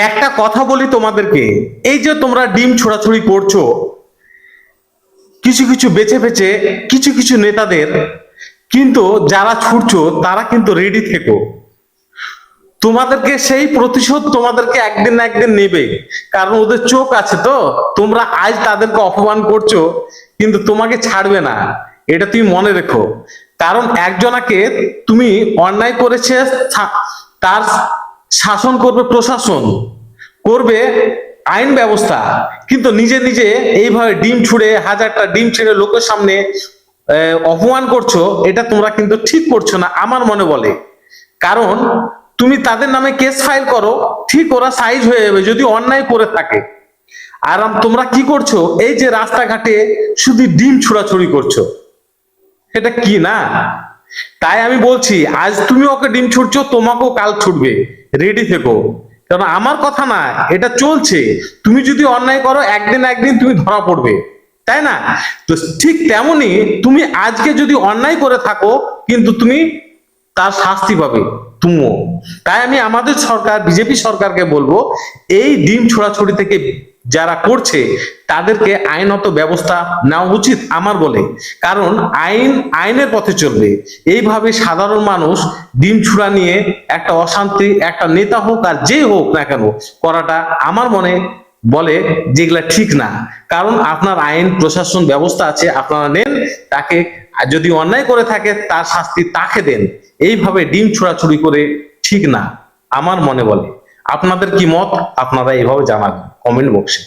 একটা কথা বলি তোমাদেরকে, এই যে তোমরা ডিম ছোড়াছুড়ি করছো কিছু কিছু বেছে বেছে কিছু কিছু নেতাদের, কিন্তু যারা ছুটছো তারা কিন্তু রেডি থেকো। তোমাদেরকে সেই প্রতিশোধ তোমাদেরকে একদিন না একদিন নেবে, কারণ ওদের চোখ আছে তো। তোমরা আজ তাদেরকে অপমান করছো, কিন্তু তোমাকে ছাড়বে না, এটা তুমি মনে রেখো। কারণ একজনাকে তুমি অন্যায় করেছে, তার শাসন করবে প্রশাসন, করবে আইন ব্যবস্থা, কিন্তু নিজে নিজে এইভাবে ডিম ছুঁড়ে, হাজারটা ডিম ছেড়ে লোকের সামনে অপমান করছো, এটা তোমরা কিন্তু ঠিক করছো না আমার মনে বলে। কারণ তুমি তাদের নামে কেস ফাইল করো, ঠিক ওরা সাইজ হয়ে যাবে যদি অন্যায় করে থাকে। আর তোমরা কি করছো, এই যে রাস্তাঘাটে শুধু ডিম ছোড়াছুড়ি করছো, এটা কি না? তাই আমি বলছি, আজ তুমি ওকে ডিম ছুটছো, তোমাকেও কাল ছুটবে, রেডি থেকো। কারণ আমার কথা না, এটা চলছে। তুমি যদি অন্যায় করো, একদিন না একদিন তুমি ধরা পড়বে, তাই না? তো ঠিক তেমনি তুমি আজকে যদি অন্যায় করে থাকো, কিন্তু তুমি তার শাস্তি পাবে তুমিও। তাই আমি আমাদের সরকার, বিজেপি সরকারকে বলবো, এই ডিম ছোড়াছুড়ি থেকে যারা করছে তাদেরকে আইনত ব্যবস্থা নেওয়া উচিত আমার বলে। কারণ আইন আইনের পথে চলবে। এইভাবে সাধারণ মানুষ ডিম ছুড়া নিয়ে একটা অশান্তি, একটা নেতা হোক আর যে হোক না কেন, করাটা আমার মনে বলে যেগুলা ঠিক না। কারণ আপনার আইন প্রশাসন ব্যবস্থা আছে, আপনারা নেন তাকে। যদি অন্যায় করে থাকে তার শাস্তি তাকে দেন। এইভাবে ডিম ছোড়াছুড়ি করে ঠিক না আমার মনে বলে। আপনাদের কি মত, আপনারা এইভাবে জানাবেন কমেন্ট বক্সে।